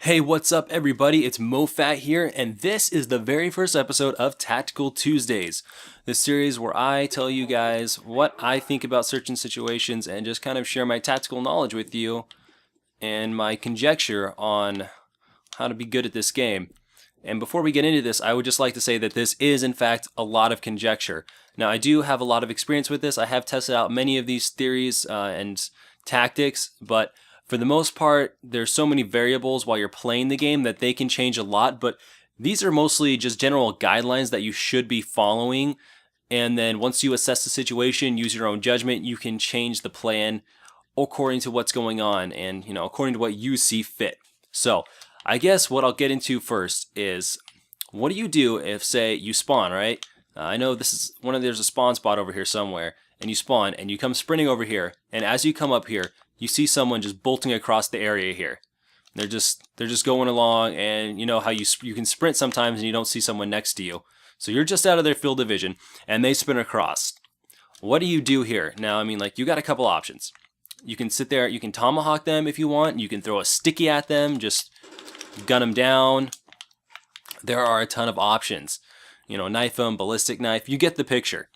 Hey, what's up, everybody? It's MoFat here, and this is the very first episode of Tactical Tuesdays, this series where I tell you guys what I think about certain situations and just kind of share my tactical knowledge with you and my conjecture on how to be good at this game. And before we get into this, I would just like to say that this is, in fact, a lot of conjecture. Now, I do have a lot of experience with this. I have tested out many of these theories and tactics, but for the most part, there's so many variables while you're playing the game that they can change a lot, but these are mostly just general guidelines that you should be following. And then once you assess the situation, use your own judgment, you can change the plan according to what's going on and, according to what you see fit. So, I guess what I'll get into first is, what do you do if, say, you spawn, right? I know there's a spawn spot over here somewhere, and you spawn, and you come sprinting over here, and as you come up here, you see someone just bolting across the area here. They're just going along, and you know how you can sprint sometimes and you don't see someone next to you. So you're just out of their field of vision, and they sprint across. What do you do here? Now, you got a couple options. You can sit there, you can tomahawk them if you want, you can throw a sticky at them, just gun them down. There are a ton of options. Knife them, ballistic knife, you get the picture.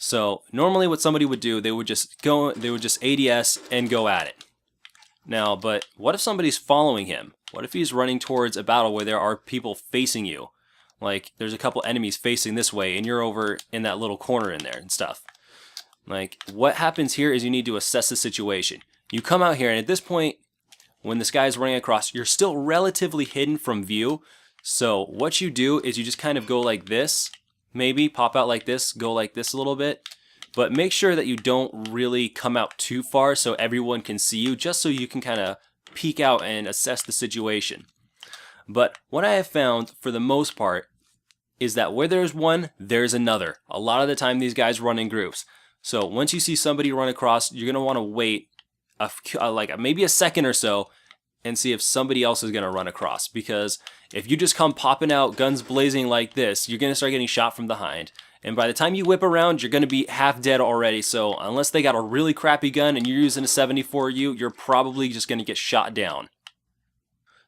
So normally what somebody would do, they would just ADS and go at it. Now, but what if somebody's following him? What if he's running towards a battle where there are people facing you? Like, there's a couple enemies facing this way and you're over in that little corner in there and stuff. Like, what happens here is you need to assess the situation. You come out here, and at this point, when this guy's running across, you're still relatively hidden from view. So what you do is you just kind of go like this. Maybe pop out like this, go like this a little bit. But make sure that you don't really come out too far so everyone can see you, just so you can kind of peek out and assess the situation. But what I have found, for the most part, is that where there's one, there's another. A lot of the time these guys run in groups. So once you see somebody run across, you're going to want to wait maybe a second or so and see if somebody else is going to run across. Because if you just come popping out, guns blazing like this, you're going to start getting shot from behind. And by the time you whip around, you're going to be half dead already. So unless they got a really crappy gun and you're using a 74U, you're probably just going to get shot down.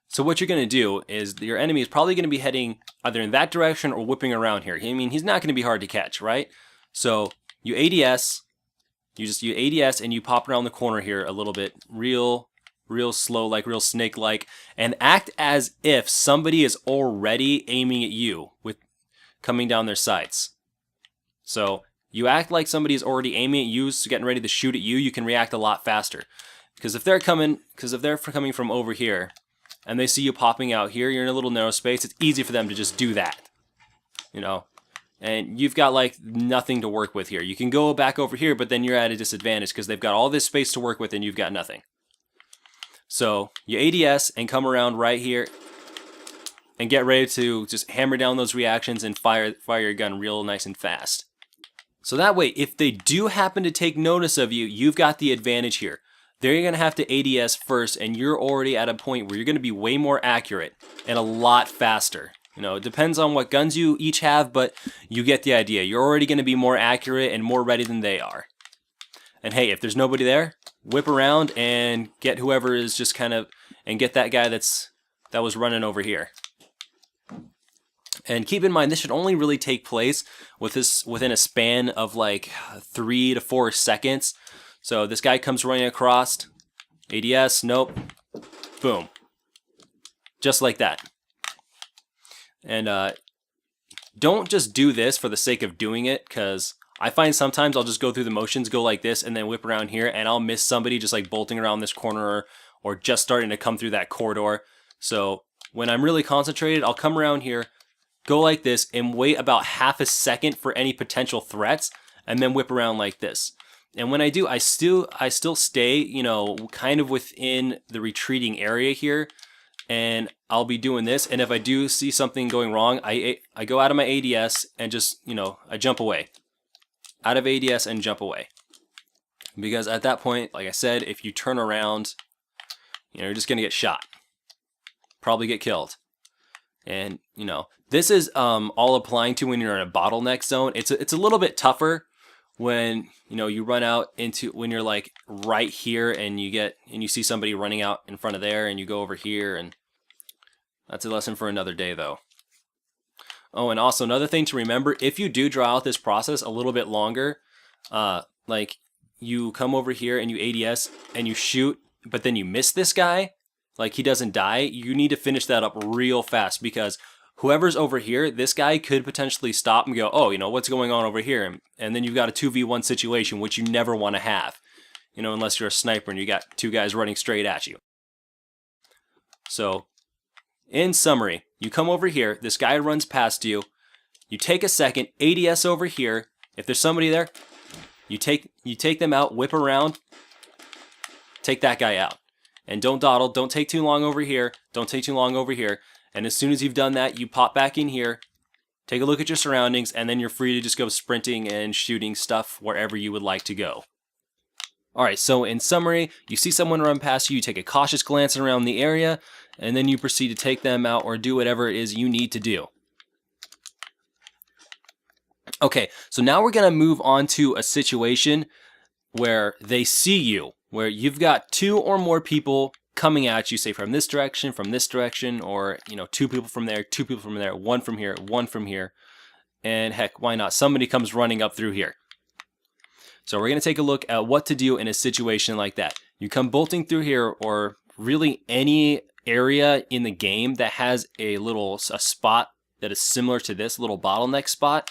So what you're going to do is your enemy is probably going to be heading either in that direction or whipping around here. He's not going to be hard to catch, right? So you ADS, you ADS and you pop around the corner here a little bit, real slow, like real snake-like, and act as if somebody is already aiming at you with coming down their sights. So you act like somebody is already aiming at you, so getting ready to shoot at you, you can react a lot faster. Because if they're coming from over here, and they see you popping out here, you're in a little narrow space, it's easy for them to just do that. And you've got like nothing to work with here. You can go back over here, but then you're at a disadvantage because they've got all this space to work with and you've got nothing. So you ADS and come around right here and get ready to just hammer down those reactions and fire your gun real nice and fast. So that way, if they do happen to take notice of you, you've got the advantage here. They're going to have to ADS first, and you're already at a point where you're going to be way more accurate and a lot faster. It depends on what guns you each have, but you get the idea. You're already going to be more accurate and more ready than they are. And hey, if there's nobody there, whip around and get whoever is just and get that guy that was running over here. And keep in mind, this should only really take place within a span of like 3 to 4 seconds. So this guy comes running across, ADS, nope, boom. Just like that. And don't just do this for the sake of doing it, because I find sometimes I'll just go through the motions, go like this, and then whip around here, and I'll miss somebody just like bolting around this corner or just starting to come through that corridor. So when I'm really concentrated, I'll come around here, go like this, and wait about half a second for any potential threats, and then whip around like this. And when I do, I still stay, kind of within the retreating area here. And I'll be doing this, and if I do see something going wrong, I go out of my ADS and just, I jump away. Out of ADS and jump away. Because at that point, like I said, if you turn around, you're just going to get shot. Probably get killed. And, this is all applying to when you're in a bottleneck zone. It's a little bit tougher when you run out into when you're like right here and you see somebody running out in front of there and you go over here and That's a lesson for another day, though. Oh, and also another thing to remember, if you do draw out this process a little bit longer, like you come over here and you ADS and you shoot, but then you miss this guy, like he doesn't die, you need to finish that up real fast, because whoever's over here, this guy could potentially stop and go, oh, you know, what's going on over here? And then you've got a 2v1 situation, which you never want to have, you know, unless you're a sniper and you got two guys running straight at you. So, in summary, you come over here, this guy runs past you, you take a second, ADS over here, if there's somebody there, you take them out, whip around, take that guy out. And don't dawdle, don't take too long over here, don't take too long over here, and as soon as you've done that, you pop back in here, take a look at your surroundings, and then you're free to just go sprinting and shooting stuff wherever you would like to go. Alright, so in summary, you see someone run past you, you take a cautious glance around the area, and then you proceed to take them out or do whatever it is you need to do. Okay, so now we're going to move on to a situation where they see you, where you've got two or more people coming at you, say from this direction, or, you know, two people from there, one from here, and heck, why not? Somebody comes running up through here. So we're going to take a look at what to do in a situation like that. You come bolting through here, or really any area in the game that has a spot that is similar to this little bottleneck spot,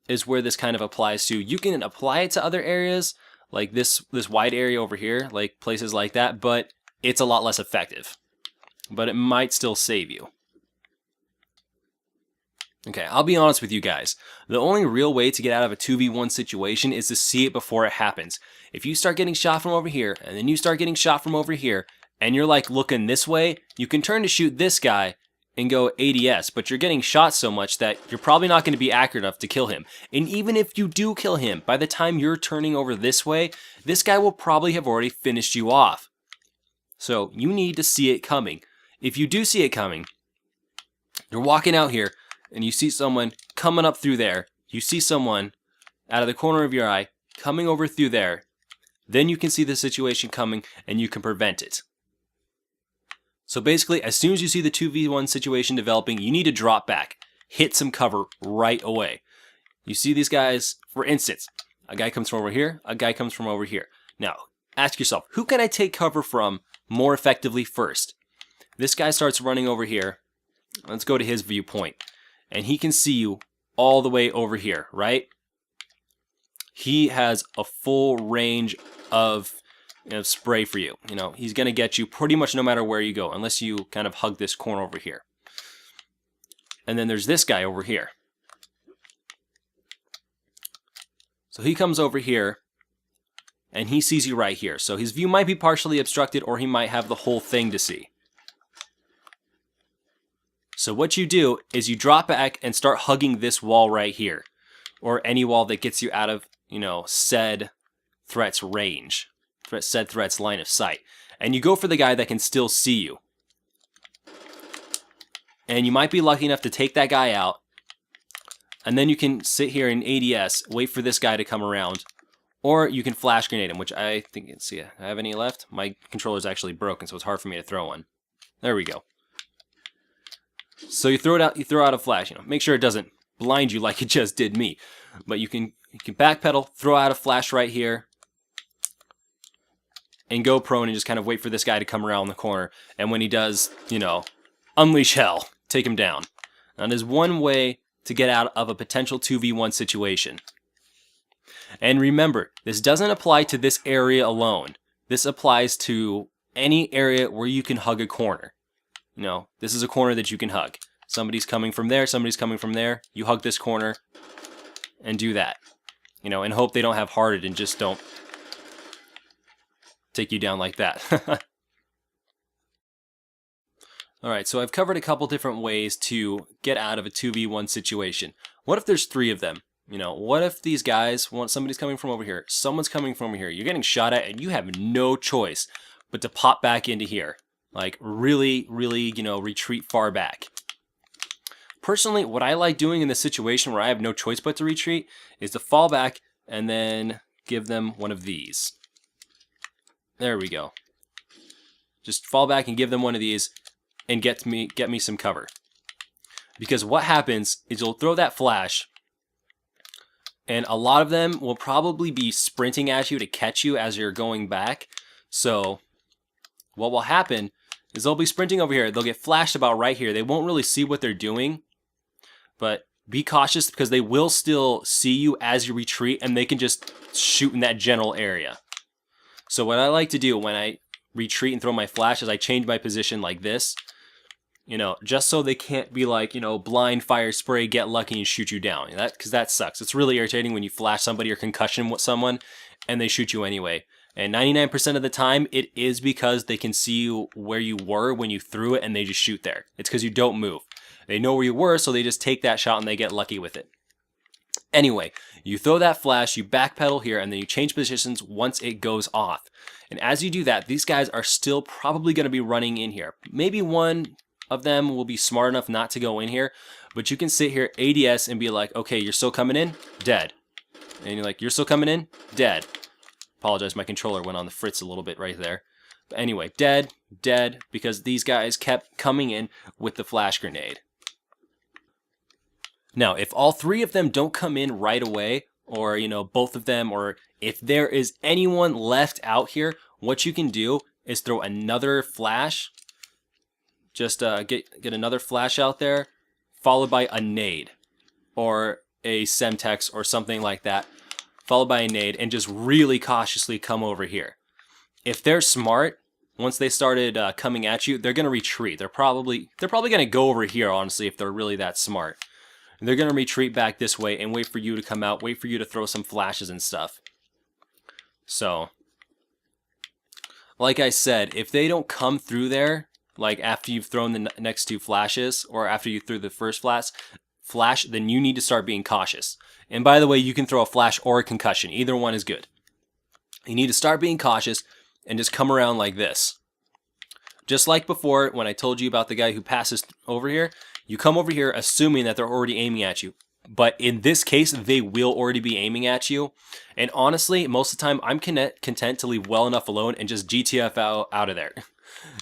is where this kind of applies to. You can apply it to other areas, like this wide area over here, like places like that, but it's a lot less effective. But it might still save you. Okay, I'll be honest with you guys. The only real way to get out of a 2v1 situation is to see it before it happens. If you start getting shot from over here, and then you start getting shot from over here, and you're like looking this way, you can turn to shoot this guy and go ADS, but you're getting shot so much that you're probably not going to be accurate enough to kill him. And even if you do kill him, by the time you're turning over this way, this guy will probably have already finished you off. So you need to see it coming. If you do see it coming, you're walking out here, and you see someone coming up through there, you see someone out of the corner of your eye coming over through there, then you can see the situation coming and you can prevent it. So basically, as soon as you see the 2v1 situation developing, you need to drop back, hit some cover right away. You see these guys, for instance, a guy comes from over here, a guy comes from over here. Now, ask yourself, who can I take cover from more effectively first? This guy starts running over here. Let's go to his viewpoint. And he can see you all the way over here, right? He has a full range of spray for you. You know, he's going to get you pretty much no matter where you go, unless you kind of hug this corner over here. And then there's this guy over here. So he comes over here, and he sees you right here. So his view might be partially obstructed, or he might have the whole thing to see. So what you do is you drop back and start hugging this wall right here, or any wall that gets you out of, said threat's range, said threat's line of sight. And you go for the guy that can still see you. And you might be lucky enough to take that guy out, and then you can sit here in ADS, wait for this guy to come around, or you can flash grenade him, which I think, let's see, I have any left? My controller's actually broken, so it's hard for me to throw one. There we go. So you throw out a flash, make sure it doesn't blind you like it just did me. But you can backpedal, throw out a flash right here, and go prone and just kind of wait for this guy to come around the corner. And when he does, unleash hell, take him down. Now there's one way to get out of a potential 2v1 situation. And remember, this doesn't apply to this area alone. This applies to any area where you can hug a corner. This is a corner that you can hug. Somebody's coming from there, somebody's coming from there. You hug this corner and do that. And hope they don't have hearted and just don't take you down like that. Alright, so I've covered a couple different ways to get out of a 2v1 situation. What if there's 3 of them? What if these guys, somebody's coming from over here, someone's coming from over here, you're getting shot at and you have no choice but to pop back into here. Like really, retreat far back. Personally, what I like doing in this situation where I have no choice but to retreat is to fall back and then give them one of these. There we go. Just fall back and give them one of these. and get me some cover. Because what happens is you'll throw that flash, and a lot of them will probably be sprinting at you to catch you as you're going back. So what will happen is they'll be sprinting over here. They'll get flashed about right here. They won't really see what they're doing, but be cautious because they will still see you as you retreat, and they can just shoot in that general area. So what I like to do when I retreat and throw my flash is I change my position like this, just so they can't be like, blind fire spray, get lucky and shoot you down. Because that sucks. It's really irritating when you flash somebody or concussion with someone and they shoot you anyway. And 99% of the time, it is because they can see you where you were when you threw it and they just shoot there. It's because you don't move. They know where you were, so they just take that shot and they get lucky with it. Anyway, you throw that flash, you backpedal here, and then you change positions once it goes off. And as you do that, these guys are still probably going to be running in here. Maybe one of them will be smart enough not to go in here, but you can sit here, ADS, and be like, okay, you're still coming in? Dead. And you're like, you're still coming in? Dead. Apologize, my controller went on the fritz a little bit right there. But anyway, dead, because these guys kept coming in with the flash grenade. Now, if all three of them don't come in right away, or, both of them, or if there is anyone left out here, what you can do is throw another flash. Just get another flash out there, followed by a nade, or a Semtex, or something like that, followed by a nade, and just really cautiously come over here. If they're smart, once they started coming at you, they're going to retreat. They're probably going to go over here, honestly, if they're really that smart. They're going to retreat back this way and wait for you to come out, wait for you to throw some flashes and stuff. So, like I said, if they don't come through there, like after you've thrown the next two flashes, or after you threw the first flash, then you need to start being cautious. And by the way, you can throw a flash or a concussion. Either one is good. You need to start being cautious and just come around like this. Just like before, when I told you about the guy who passes over here, you come over here assuming that they're already aiming at you. But in this case, they will already be aiming at you. And honestly, most of the time, I'm content to leave well enough alone and just GTF out of there.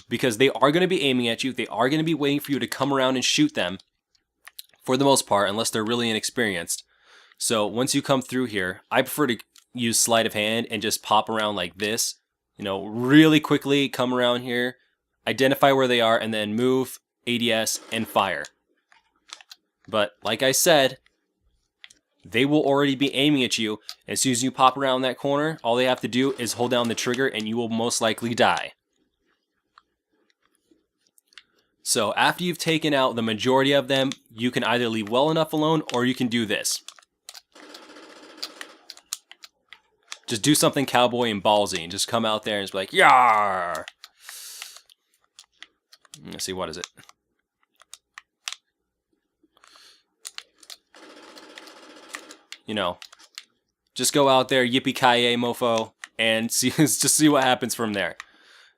Because they are going to be aiming at you. They are going to be waiting for you to come around and shoot them. For the most part, unless they're really inexperienced. So once you come through here, I prefer to use sleight of hand and just pop around like this. Really quickly come around here, identify where they are, and then move, ADS, and fire. But like I said, they will already be aiming at you. As soon as you pop around that corner, all they have to do is hold down the trigger and you will most likely die. So after you've taken out the majority of them, you can either leave well enough alone or you can do this. Just do something cowboy and ballsy and just come out there and just be like, "Yar!" Let's see, what is it? Just go out there, yippee-ki-yay, mofo, and just see what happens from there.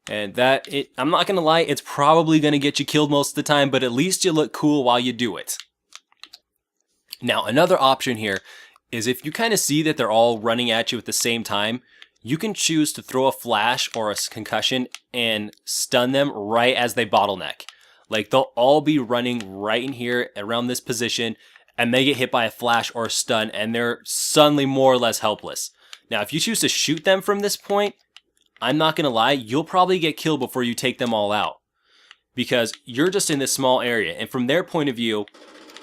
And I'm not gonna lie, it's probably gonna get you killed most of the time, but at least you look cool while you do it. Now, another option here is if you kind of see that they're all running at you at the same time, you can choose to throw a flash or a concussion and stun them right as they bottleneck. Like, they'll all be running right in here around this position, and they get hit by a flash or a stun, and they're suddenly more or less helpless. Now, if you choose to shoot them from this point, I'm not going to lie, you'll probably get killed before you take them all out. Because you're just in this small area, and from their point of view,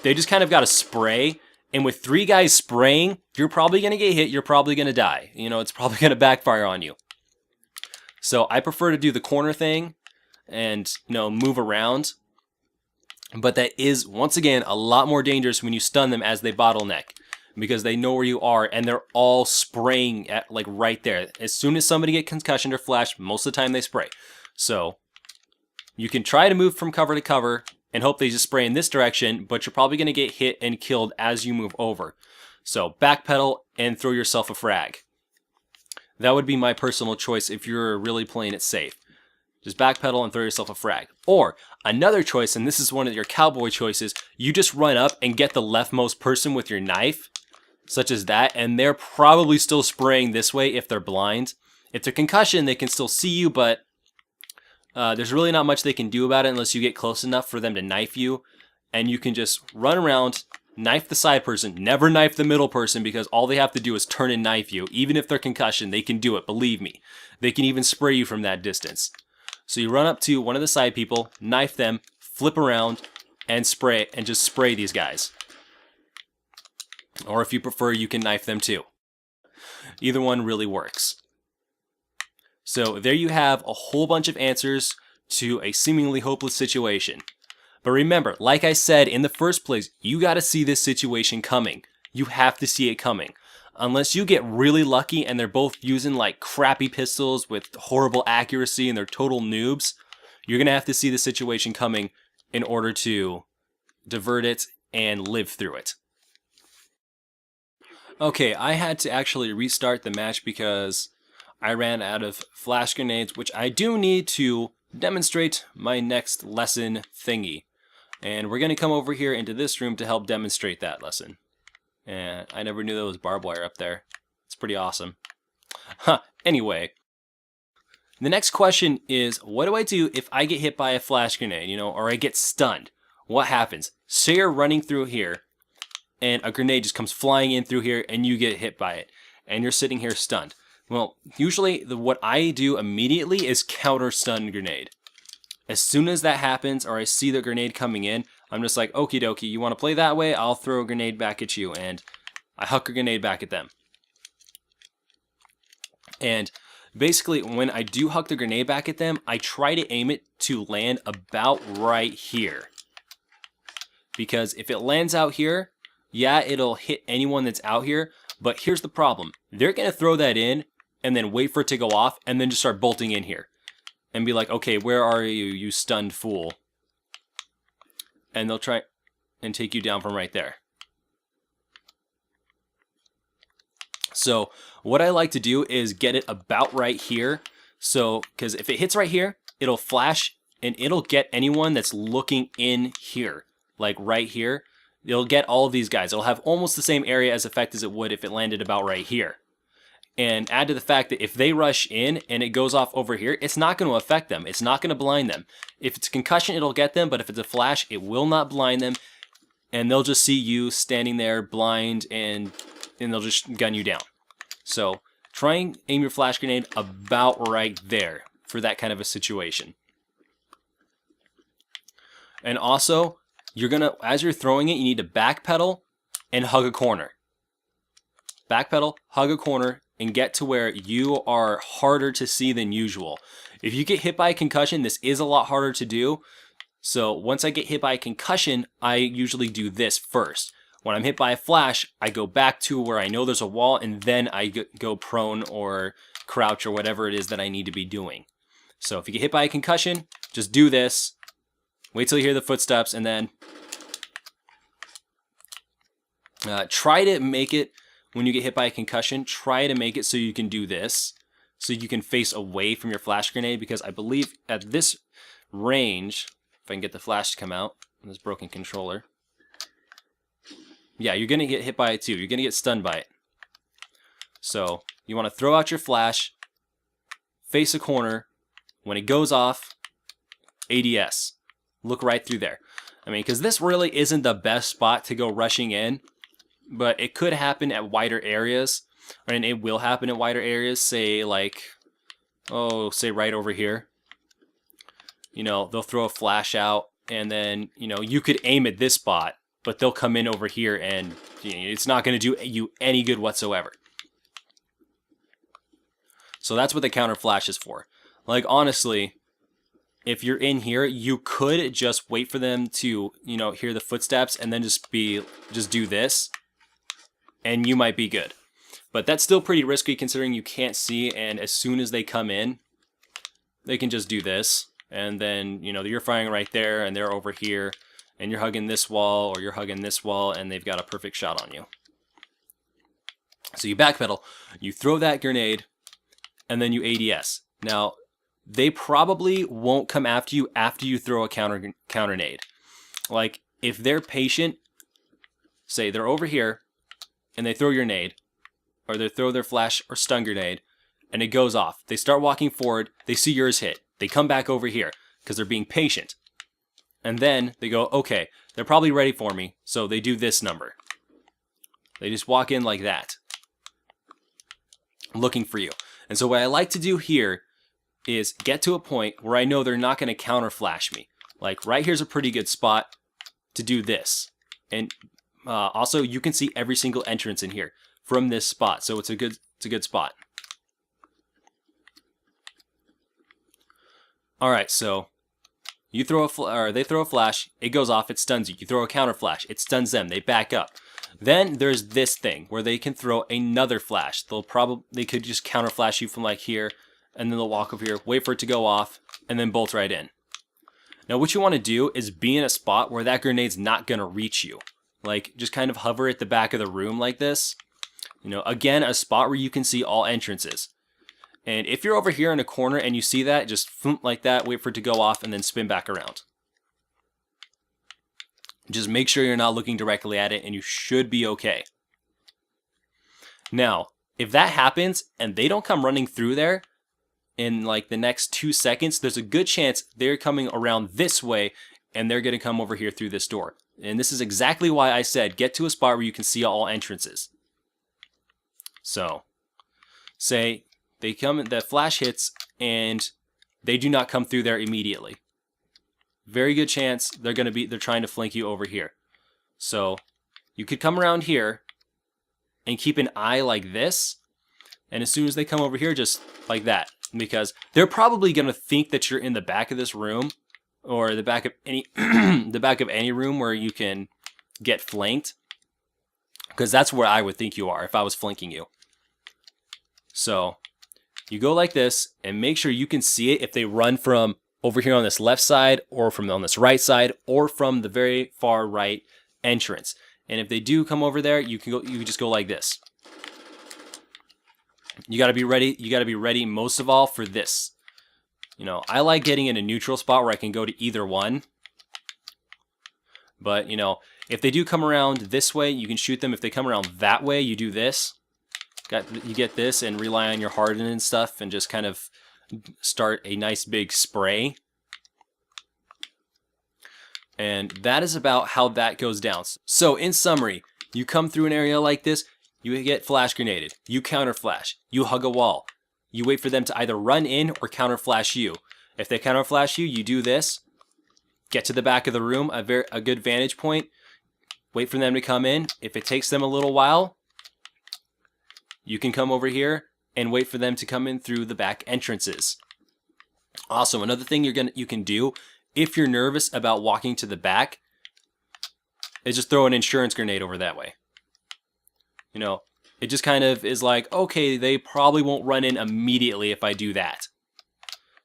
they just kind of got to spray, and with 3 guys spraying, you're probably going to get hit, you're probably going to die. It's probably going to backfire on you. So I prefer to do the corner thing and, move around. But that is, once again, a lot more dangerous when you stun them as they bottleneck. Because they know where you are, and they're all spraying at, like, right there. As soon as somebody gets concussion or flash, most of the time they spray. So you can try to move from cover to cover and hope they just spray in this direction, but you're probably going to get hit and killed as you move over. So backpedal and throw yourself a frag. That would be my personal choice if you're really playing it safe. Just backpedal and throw yourself a frag. Or another choice, and this is one of your cowboy choices, you just run up and get the leftmost person with your knife, such as that, and they're probably still spraying this way if they're blind. If they're concussion, they can still see you, but There's really not much they can do about it unless you get close enough for them to knife you, and you can just run around, knife the side person, never knife the middle person, because all they have to do is turn and knife you. Even if they're concussion, they can do it, believe me. They can even spray you from that distance. So you run up to one of the side people, knife them, flip around, and spray, and just spray these guys. Or if you prefer, you can knife them too. Either one really works. So there you have a whole bunch of answers to a seemingly hopeless situation. But remember, like I said in the first place, you got to see this situation coming. You have to see it coming. Unless you get really lucky and they're both using like crappy pistols with horrible accuracy and they're total noobs, you're going to have to see the situation coming in order to divert it and live through it. Okay, I had to actually restart the match because I ran out of flash grenades, which I do need to demonstrate my next lesson thingy. And we're going to come over here into this room to help demonstrate that lesson. And I never knew there was barbed wire up there. It's pretty awesome. Huh, anyway. The next question is, what do I do if I get hit by a flash grenade, or I get stunned? What happens? Say you're running through here, and a grenade just comes flying in through here, and you get hit by it. And you're sitting here stunned. Well, usually what I do immediately is counter stun grenade. As soon as that happens, or I see the grenade coming in, I'm just like, okie dokie, you want to play that way? I'll throw a grenade back at you, and I huck a grenade back at them. And basically, when I do huck the grenade back at them, I try to aim it to land about right here. Because if it lands out here, yeah, it'll hit anyone that's out here, but here's the problem. They're going to throw that in, and then wait for it to go off, and then just start bolting in here. And be like, okay, where are you, you stunned fool? And they'll try and take you down from right there. So what I like to do is get it about right here. So, because if it hits right here, it'll flash and it'll get anyone that's looking in here. Like right here. It'll get all of these guys. It'll have almost the same area as effect as it would if it landed about right here. And add to the fact that if they rush in and it goes off over here, it's not going to affect them. It's not going to blind them. If it's a concussion, it'll get them, but if it's a flash, it will not blind them. And they'll just see you standing there blind and they'll just gun you down. So try and aim your flash grenade about right there for that kind of a situation. And also, as you're throwing it, you need to backpedal and hug a corner. Backpedal, hug a corner, and get to where you are harder to see than usual. If you get hit by a concussion, this is a lot harder to do. So once I get hit by a concussion, I usually do this first. When I'm hit by a flash, I go back to where I know there's a wall, and then I go prone or crouch or whatever it is that I need to be doing. So if you get hit by a concussion, just do this. Wait till you hear the footsteps, and then try to make it. When you get hit by a concussion, try to make it so you can do this. So you can face away from your flash grenade, because I believe at this range, if I can get the flash to come out on this broken controller. Yeah, you're going to get hit by it too. You're going to get stunned by it. So you want to throw out your flash, face a corner. When it goes off, ADS. Look right through there. I mean, because this really isn't the best spot to go rushing in. But it could happen at wider areas, and it will happen at wider areas, say like, say right over here. They'll throw a flash out, and then, you could aim at this spot, but they'll come in over here, and it's not going to do you any good whatsoever. So that's what the counter flash is for. Like, honestly, if you're in here, you could just wait for them to, hear the footsteps, and then just do this. And you might be good. But that's still pretty risky considering you can't see, and as soon as they come in, they can just do this. And then, you're firing right there, and they're over here, and you're hugging this wall, or you're hugging this wall, and they've got a perfect shot on you. So you backpedal, you throw that grenade, and then you ADS. Now, they probably won't come after you throw a counter nade. Like, if they're patient, say they're over here, and they throw your nade, or they throw their flash or stun grenade, and it goes off. They start walking forward, they see yours hit. They come back over here because they're being patient. And then they go, okay, they're probably ready for me. So they do this number. They just walk in like that, looking for you. And so what I like to do here is get to a point where I know they're not going to counter flash me. Like right here's a pretty good spot to do this. And also you can see every single entrance in here from this spot. So it's a good spot. All right, so you throw they throw a flash, it goes off, it stuns you. You throw a counter flash, it stuns them, they back up. Then there's this thing where they can throw another flash. They could just counter flash you from like here, and then they'll walk over here, wait for it to go off, and then bolt right in. Now what you want to do is be in a spot where that grenade's not going to reach you. Like just kind of hover at the back of the room like this. You know, again, a spot where you can see all entrances. And if you're over here in a corner and you see that, just like that, wait for it to go off and then spin back around. Just make sure you're not looking directly at it and you should be okay. Now, if that happens and they don't come running through there in like the next 2 seconds, there's a good chance they're coming around this way and they're going to come over here through this door. And this is exactly why I said get to a spot where you can see all entrances. So, say they come, the flash hits and they do not come through there immediately. Very good chance they're trying to flank you over here. So you could come around here and keep an eye like this. And as soon as they come over here, just like that, because they're probably going to think that you're in the back of this room or the back of any, the back of any room where you can get flanked. Because that's where I would think you are if I was flanking you. So you go like this and make sure you can see it if they run from over here on this left side or from on this right side or from the very far right entrance. And if they do come over there, you can just go like this. You got to be ready. You got to be ready most of all for this. You know, I like getting in a neutral spot where I can go to either one. But, you know, if they do come around this way, you can shoot them. If they come around that way, you do this. You get this and rely on your harden and stuff and just kind of start a nice big spray. And that is about how that goes down. So in summary, you come through an area like this, you get flash grenaded, you counter flash, you hug a wall, you wait for them to either run in or counter flash you. If they counter flash you, you do this, get to the back of the room, a good vantage point, wait for them to come in. If it takes them a little while, you can come over here and wait for them to come in through the back entrances. Also, another thing you can do if you're nervous about walking to the back is just throw an insurance grenade over that way. You know, it just kind of is like, okay, they probably won't run in immediately if I do that.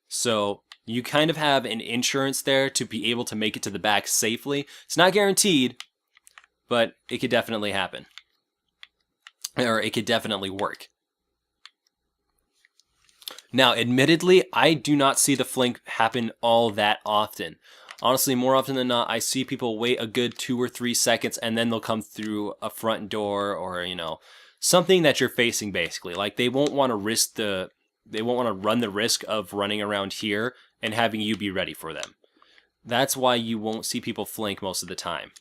So you kind of have an insurance there to be able to make it to the back safely. It's not guaranteed, but it could definitely happen. Or it could definitely work. Now, admittedly, I do not see the flank happen all that often. Honestly, more often than not, I see people wait a good 2 or 3 seconds and then they'll come through a front door or, you know, something that you're facing basically. Like they won't want to run the risk of running around here and having you be ready for them. That's why you won't see people flank most of the time.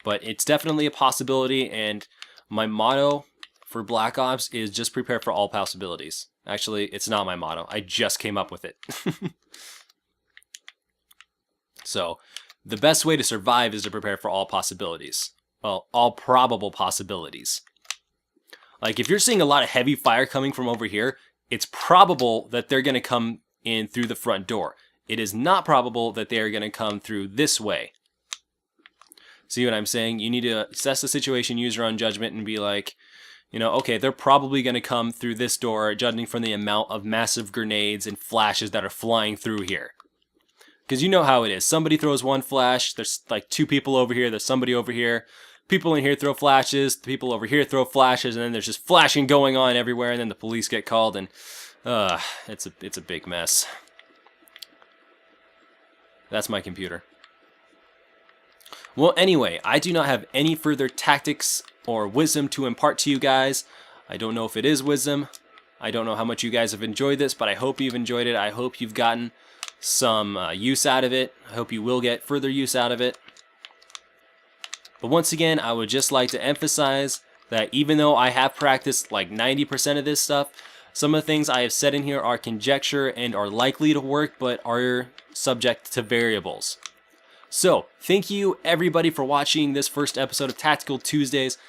But it's definitely a possibility, and my motto for Black Ops is just prepare for all possibilities. Actually, it's not my motto. I just came up with it. So, the best way to survive is to prepare for all possibilities. Well, all probable possibilities. Like, if you're seeing a lot of heavy fire coming from over here, it's probable that they're going to come in through the front door. It is not probable that they are going to come through this way. See what I'm saying? You need to assess the situation, use your own judgment, and be like, you know, okay, they're probably going to come through this door, judging from the amount of massive grenades and flashes that are flying through here. Because you know how it is. Somebody throws one flash, there's like 2 people over here, there's somebody over here. People in here throw flashes, the people over here throw flashes, and then there's just flashing going on everywhere, and then the police get called, and it's a big mess. That's my computer. Well, anyway, I do not have any further tactics or wisdom to impart to you guys. I don't know if it is wisdom, I don't know how much you guys have enjoyed this, but I hope you've enjoyed it. I hope you've gotten some use out of it. I hope you will get further use out of it. But once again, I would just like to emphasize that even though I have practiced like 90% of this stuff, some of the things I have said in here are conjecture and are likely to work, but are subject to variables. So, thank you everybody for watching this first episode of Tactical Tuesdays.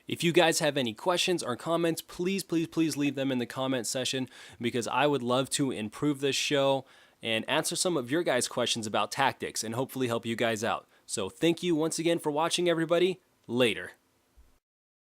If you guys have any questions or comments, please leave them in the comment section, because I would love to improve this show and answer some of your guys' questions about tactics and hopefully help you guys out. So thank you once again for watching, everybody. Later.